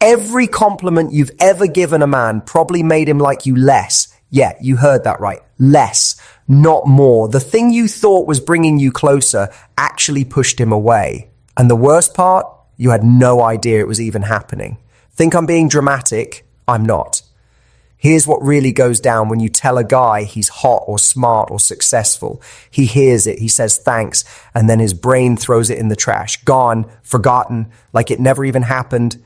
Every compliment you've ever given a man probably made him like you less. Yeah, you heard that right. Less, not more. The thing you thought was bringing you closer actually pushed him away. And the worst part, you had no idea it was even happening. Think I'm being dramatic? I'm not. Here's what really goes down when you tell a guy he's hot or smart or successful. He hears it, he says thanks, and then his brain throws it in the trash. Gone, forgotten, like it never even happened.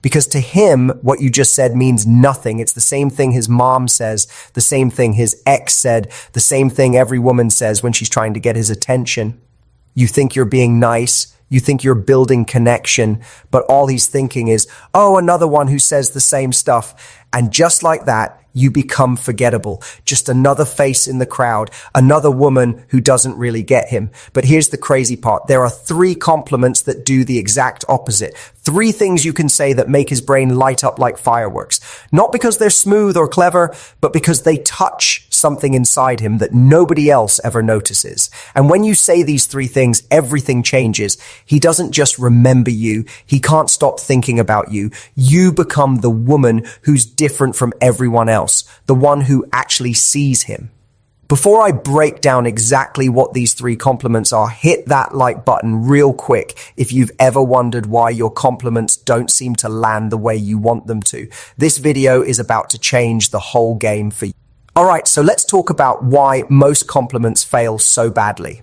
Because to him, what you just said means nothing. It's the same thing his mom says, the same thing his ex said, the same thing every woman says when she's trying to get his attention. You think you're being nice, you think you're building connection, but all he's thinking is, oh, another one who says the same stuff. And just like that, you become forgettable. Just another face in the crowd, another woman who doesn't really get him. But here's the crazy part. There are 3 compliments that do the exact opposite. 3 things you can say that make his brain light up like fireworks. Not because they're smooth or clever, but because they touch something inside him that nobody else ever notices. And when you say these 3 things, everything changes. He doesn't just remember you. He can't stop thinking about you. You become the woman who's different from everyone else, the one who actually sees him. Before I break down exactly what these 3 compliments are, hit that like button real quick if you've ever wondered why your compliments don't seem to land the way you want them to. This video is about to change the whole game for you. Alright, so let's talk about why most compliments fail so badly.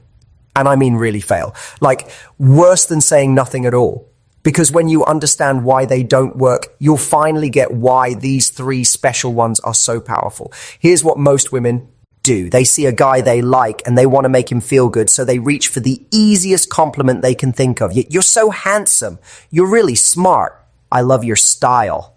And I mean really fail. Like, worse than saying nothing at all. Because when you understand why they don't work, you'll finally get why these 3 special ones are so powerful. Here's what most women do. They see a guy they like and they want to make him feel good, so they reach for the easiest compliment they can think of. You're so handsome. You're really smart. I love your style.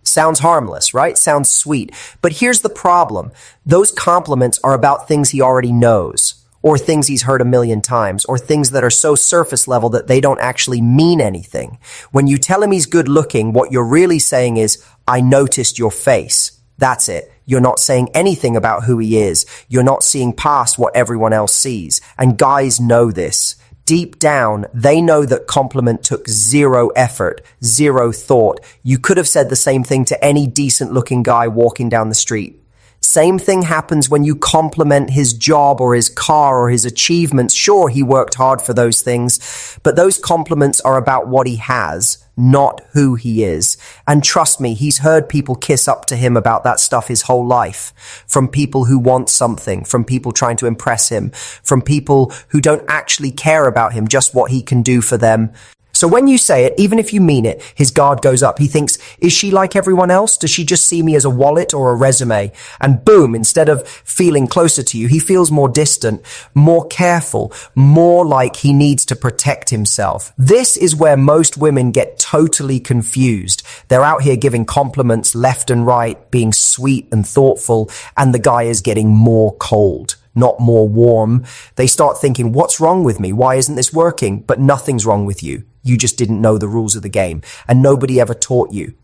Sounds harmless, right? Sounds sweet. But here's the problem. Those compliments are about things he already knows, or things he's heard a million times, or things that are so surface level that they don't actually mean anything. When you tell him he's good looking, what you're really saying is, I noticed your face. That's it. You're not saying anything about who he is. You're not seeing past what everyone else sees. And guys know this. Deep down, they know that compliment took 0 effort, 0 thought. You could have said the same thing to any decent looking guy walking down the street. Same thing happens when you compliment his job or his car or his achievements. Sure, he worked hard for those things, but those compliments are about what he has, not who he is. And trust me, he's heard people kiss up to him about that stuff his whole life. From people who want something, from people trying to impress him, from people who don't actually care about him, just what he can do for them. So when you say it, even if you mean it, his guard goes up. He thinks, is she like everyone else? Does she just see me as a wallet or a resume? And boom, instead of feeling closer to you, he feels more distant, more careful, more like he needs to protect himself. This is where most women get totally confused. They're out here giving compliments left and right, being sweet and thoughtful, and the guy is getting more cold, not more warm. They start thinking, what's wrong with me? Why isn't this working? But nothing's wrong with you. You just didn't know the rules of the game, and nobody ever taught you.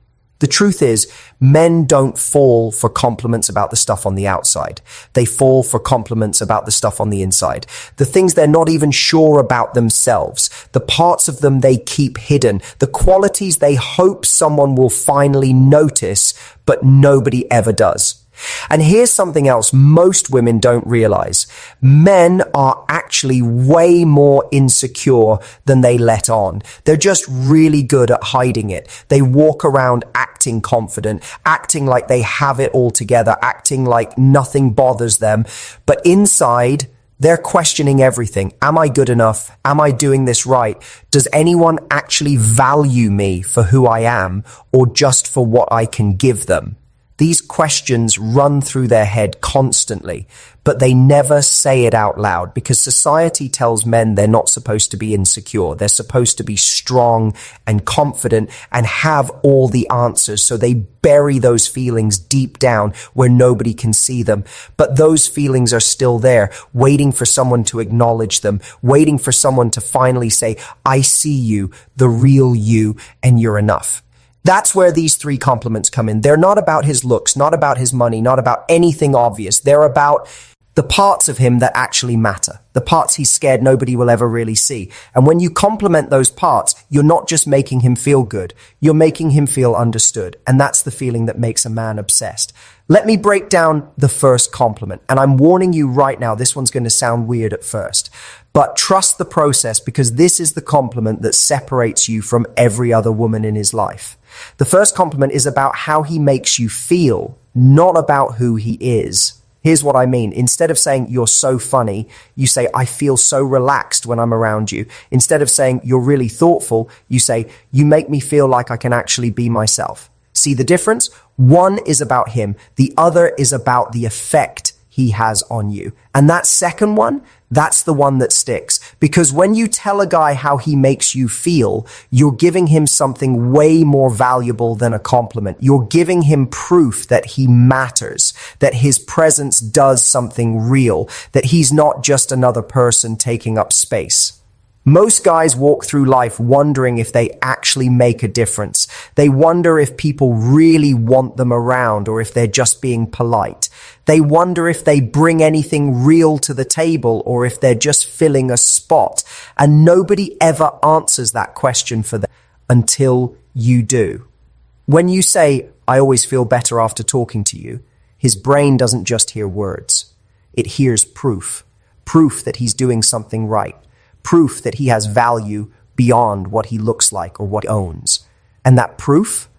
The truth is, men don't fall for compliments about the stuff on the outside. They fall for compliments about the stuff on the inside. The things they're not even sure about themselves. The parts of them they keep hidden. The qualities they hope someone will finally notice, but nobody ever does. And here's something else most women don't realize. Men are actually way more insecure than they let on. They're just really good at hiding it. They walk around acting confident, acting like they have it all together, acting like nothing bothers them. But inside, they're questioning everything. Am I good enough? Am I doing this right? Does anyone actually value me for who I am, or just for what I can give them? These questions run through their head constantly, but they never say it out loud because society tells men they're not supposed to be insecure. They're supposed to be strong and confident and have all the answers. So they bury those feelings deep down where nobody can see them. But those feelings are still there, waiting for someone to acknowledge them, waiting for someone to finally say, I see you, the real you, and you're enough. That's where these 3 compliments come in. They're not about his looks, not about his money, not about anything obvious. They're about the parts of him that actually matter, the parts he's scared nobody will ever really see. And when you compliment those parts, you're not just making him feel good, you're making him feel understood. And that's the feeling that makes a man obsessed. Let me break down the first compliment. And I'm warning you right now, this one's going to sound weird at first, but trust the process, because this is the compliment that separates you from every other woman in his life. The first compliment is about how he makes you feel, not about who he is. Here's what I mean. Instead of saying, you're so funny, you say, I feel so relaxed when I'm around you. Instead of saying, you're really thoughtful, you say, you make me feel like I can actually be myself. See the difference? One is about him. The other is about the effect he has on you. And that second one, that's the one that sticks. Because when you tell a guy how he makes you feel, you're giving him something way more valuable than a compliment. You're giving him proof that he matters, that his presence does something real, that he's not just another person taking up space. Most guys walk through life wondering if they actually make a difference. They wonder if people really want them around or if they're just being polite. They wonder if they bring anything real to the table or if they're just filling a spot. And nobody ever answers that question for them until you do. When you say, I always feel better after talking to you, his brain doesn't just hear words. It hears proof. Proof that he's doing something right. Proof that he has value beyond what he looks like or what he owns. And that proof,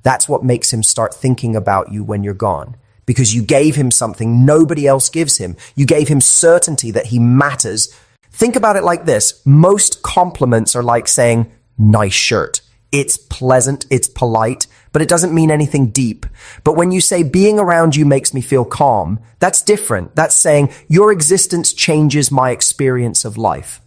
that's what makes him start thinking about you when you're gone. Because you gave him something nobody else gives him. You gave him certainty that he matters. Think about it like this. Most compliments are like saying, nice shirt. It's pleasant, it's polite, but it doesn't mean anything deep. But when you say being around you makes me feel calm, that's different. That's saying your existence changes my experience of life.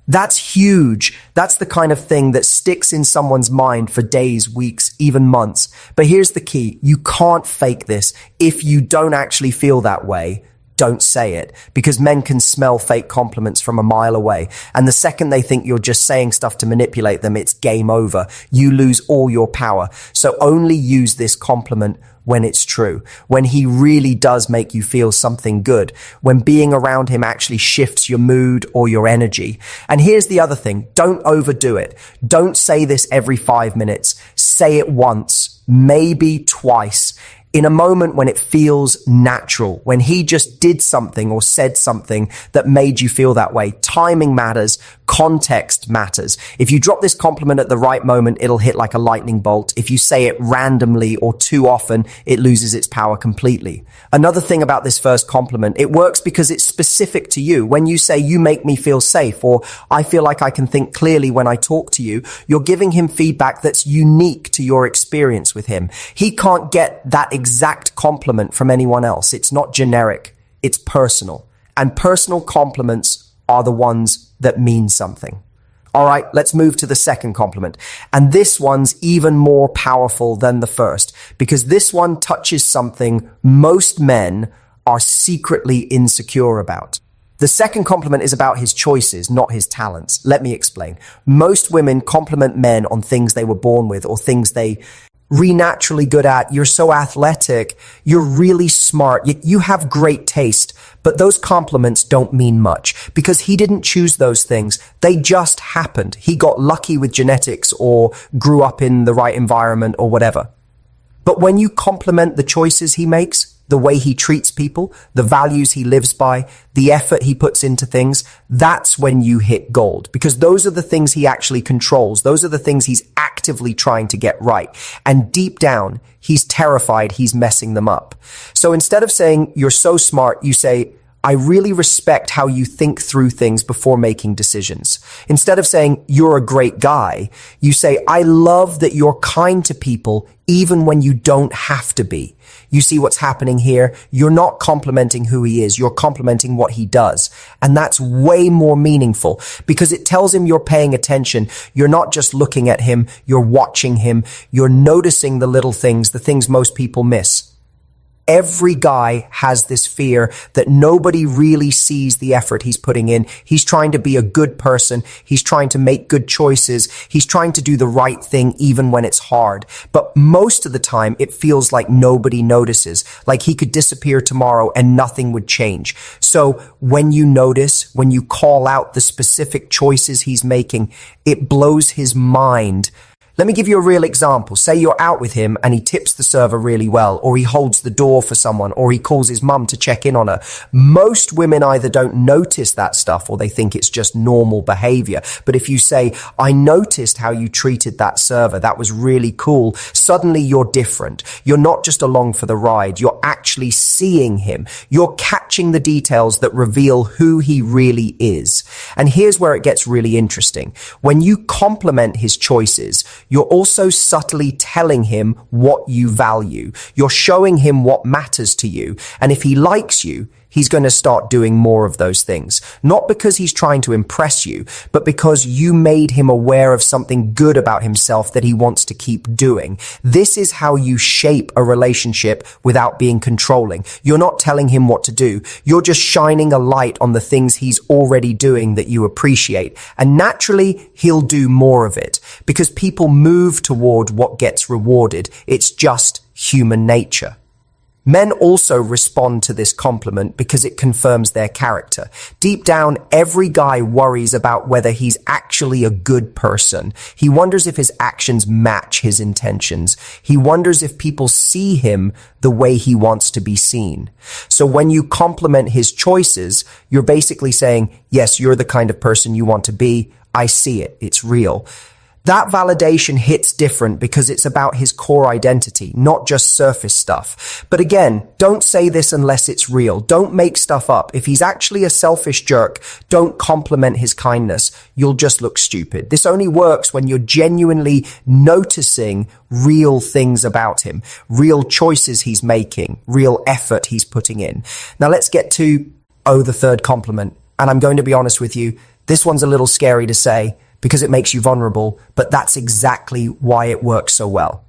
That's huge. That's the kind of thing that sticks in someone's mind for days, weeks, even months. But here's the key. You can't fake this. If you don't actually feel that way, don't say it, because men can smell fake compliments from a mile away. And the second they think you're just saying stuff to manipulate them, it's game over. You lose all your power. So only use this compliment when it's true, when he really does make you feel something good, when being around him actually shifts your mood or your energy. And here's the other thing. Don't overdo it. Don't say this every 5 minutes. Say it once, maybe twice, in a moment when it feels natural, when he just did something or said something that made you feel that way. Timing matters. Context matters. If you drop this compliment at the right moment, it'll hit like a lightning bolt. If you say it randomly or too often, it loses its power completely. Another thing about this first compliment, it works because it's specific to you. When you say, you make me feel safe, or I feel like I can think clearly when I talk to you, you're giving him feedback that's unique to your experience with him. He can't get that exact compliment from anyone else. It's not generic. It's personal. And personal compliments are the ones that mean something. All right, let's move to the second compliment. And this one's even more powerful than the first, because this one touches something most men are secretly insecure about. The second compliment is about his choices, not his talents. Let me explain. Most women compliment men on things they were born with or things they naturally good at. You're so athletic. You're really smart. You have great taste. But those compliments don't mean much because he didn't choose those things. They just happened. He got lucky with genetics or grew up in the right environment or whatever. But when you compliment the choices he makes, the way he treats people, the values he lives by, the effort he puts into things, that's when you hit gold, because those are the things he actually controls. Those are the things he's actively trying to get right. And deep down, he's terrified he's messing them up. So instead of saying, you're so smart, you say, I really respect how you think through things before making decisions. Instead of saying, you're a great guy, you say, I love that you're kind to people even when you don't have to be. You see what's happening here? You're not complimenting who he is. You're complimenting what he does. And that's way more meaningful because it tells him you're paying attention. You're not just looking at him. You're watching him. You're noticing the little things, the things most people miss. Every guy has this fear that nobody really sees the effort he's putting in. He's trying to be a good person. He's trying to make good choices. He's trying to do the right thing even when it's hard. But most of the time, it feels like nobody notices, like he could disappear tomorrow and nothing would change. So when you notice, when you call out the specific choices he's making, it blows his mind. Let me give you a real example. Say you're out with him and he tips the server really well, or he holds the door for someone, or he calls his mum to check in on her. Most women either don't notice that stuff or they think it's just normal behavior. But if you say, I noticed how you treated that server, that was really cool, suddenly you're different. You're not just along for the ride. You're actually seeing him. You're catching the details that reveal who he really is. And here's where it gets really interesting. When you compliment his choices, you're also subtly telling him what you value. You're showing him what matters to you. And if he likes you, he's going to start doing more of those things. Not because he's trying to impress you, but because you made him aware of something good about himself that he wants to keep doing. This is how you shape a relationship without being controlling. You're not telling him what to do. You're just shining a light on the things he's already doing that you appreciate. And naturally, he'll do more of it because people move toward what gets rewarded. It's just human nature. Men also respond to this compliment because it confirms their character. Deep down, every guy worries about whether he's actually a good person. He wonders if his actions match his intentions. He wonders if people see him the way he wants to be seen. So when you compliment his choices, you're basically saying, yes, you're the kind of person you want to be. I see it. It's real. That validation hits different because it's about his core identity, not just surface stuff. But again, don't say this unless it's real. Don't make stuff up. If he's actually a selfish jerk, don't compliment his kindness. You'll just look stupid. This only works when you're genuinely noticing real things about him, real choices he's making, real effort he's putting in. Now let's get to, the third compliment. And I'm going to be honest with you, this one's a little scary to say, because it makes you vulnerable, but that's exactly why it works so well.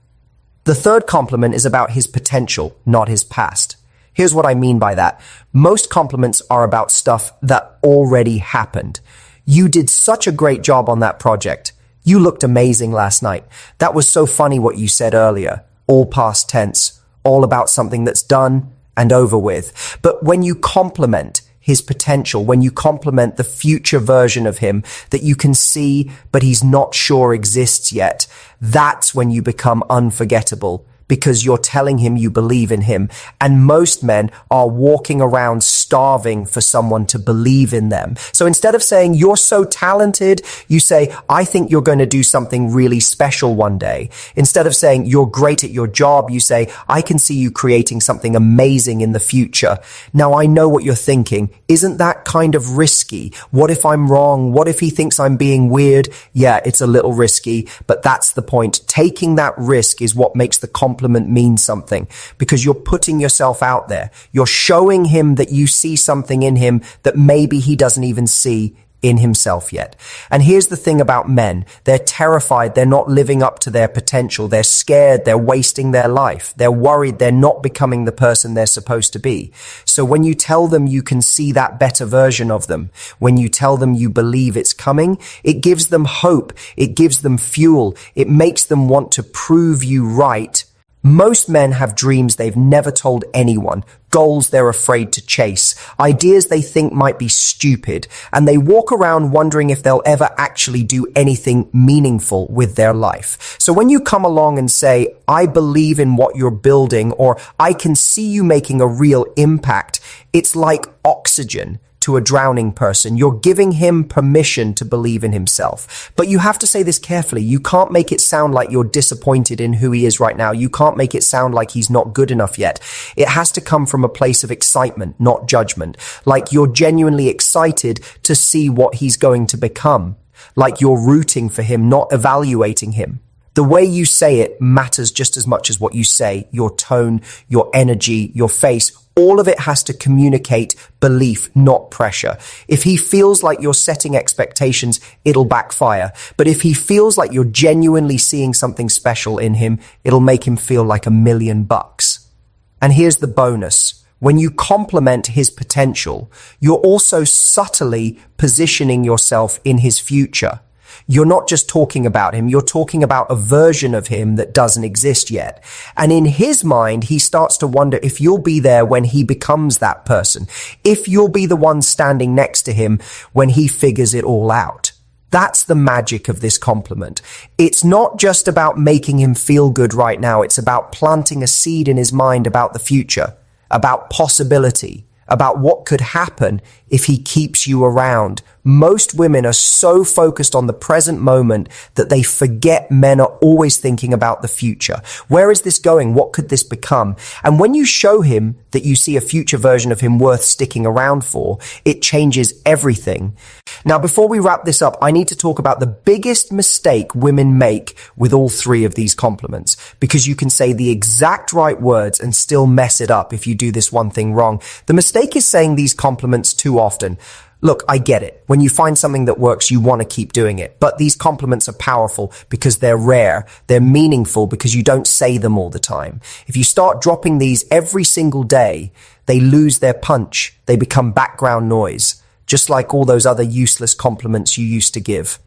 The third compliment is about his potential, not his past. Here's what I mean by that. Most compliments are about stuff that already happened. You did such a great job on that project. You looked amazing last night. That was so funny what you said earlier. All past tense, all about something that's done and over with. But when you compliment his potential, when you compliment the future version of him that you can see, but he's not sure exists yet, that's when you become unforgettable. Because you're telling him you believe in him. And most men are walking around starving for someone to believe in them. So instead of saying, you're so talented, you say, I think you're going to do something really special one day. Instead of saying, you're great at your job, you say, I can see you creating something amazing in the future. Now I know what you're thinking. Isn't that kind of risky? What if I'm wrong? What if he thinks I'm being weird? Yeah, it's a little risky, but that's the point. Taking that risk is what makes the compliment mean something, because you're putting yourself out there. You're showing him that you see something in him that maybe he doesn't even see in himself yet. And here's the thing about men. They're terrified. They're not living up to their potential. They're scared. They're wasting their life. They're worried they're not becoming the person they're supposed to be. So when you tell them you can see that better version of them, when you tell them you believe it's coming, it gives them hope. It gives them fuel. It makes them want to prove you right. Most men have dreams they've never told anyone, goals they're afraid to chase, ideas they think might be stupid, and they walk around wondering if they'll ever actually do anything meaningful with their life. So when you come along and say, I believe in what you're building, or I can see you making a real impact, it's like oxygen to a drowning person. You're giving him permission to believe in himself. But you have to say this carefully. You can't make it sound like you're disappointed in who he is right now. You can't make it sound like he's not good enough yet. It has to come from a place of excitement, not judgment. Like you're genuinely excited to see what he's going to become. Like you're rooting for him, not evaluating him. The way you say it matters just as much as what you say. Your tone, your energy, your face, all of it has to communicate belief, not pressure. If he feels like you're setting expectations, it'll backfire. But if he feels like you're genuinely seeing something special in him, it'll make him feel like $1,000,000. And here's the bonus. When you compliment his potential, you're also subtly positioning yourself in his future. You're not just talking about him, you're talking about a version of him that doesn't exist yet. And in his mind, he starts to wonder if you'll be there when he becomes that person, if you'll be the one standing next to him when he figures it all out. That's the magic of this compliment. It's not just about making him feel good right now. It's about planting a seed in his mind about the future, about possibility, about what could happen if he keeps you around. Most women are so focused on the present moment that they forget men are always thinking about the future. Where is this going? What could this become? And when you show him that you see a future version of him worth sticking around for, it changes everything. Now, before we wrap this up, I need to talk about the biggest mistake women make with all three of these compliments, because you can say the exact right words and still mess it up if you do this one thing wrong. The mistake is saying these compliments too often. Look, I get it. When you find something that works, you want to keep doing it. But these compliments are powerful because they're rare. They're meaningful because you don't say them all the time. If you start dropping these every single day, they lose their punch. They become background noise, just like all those other useless compliments you used to give.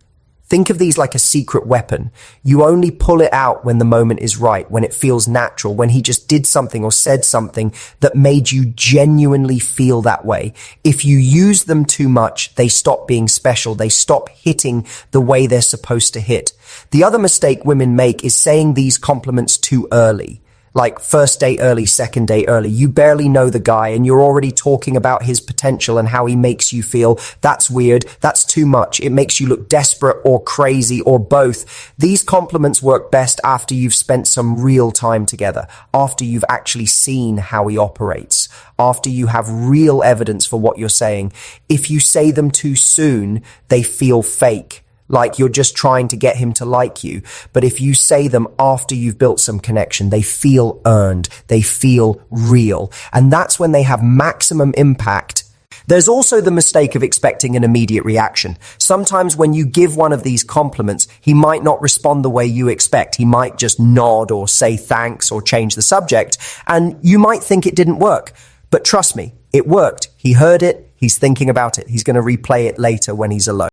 Think of these like a secret weapon. You only pull it out when the moment is right, when it feels natural, when he just did something or said something that made you genuinely feel that way. If you use them too much, they stop being special. They stop hitting the way they're supposed to hit. The other mistake women make is saying these compliments too early. Like first date early, second date early. You barely know the guy and you're already talking about his potential and how he makes you feel. That's weird. That's too much. It makes you look desperate or crazy or both. These compliments work best after you've spent some real time together, after you've actually seen how he operates, after you have real evidence for what you're saying. If you say them too soon, they feel fake, like you're just trying to get him to like you. But if you say them after you've built some connection, they feel earned, they feel real. And that's when they have maximum impact. There's also the mistake of expecting an immediate reaction. Sometimes when you give one of these compliments, he might not respond the way you expect. He might just nod or say thanks or change the subject, and you might think it didn't work. But trust me, it worked. He heard it, he's thinking about it, he's going to replay it later when he's alone.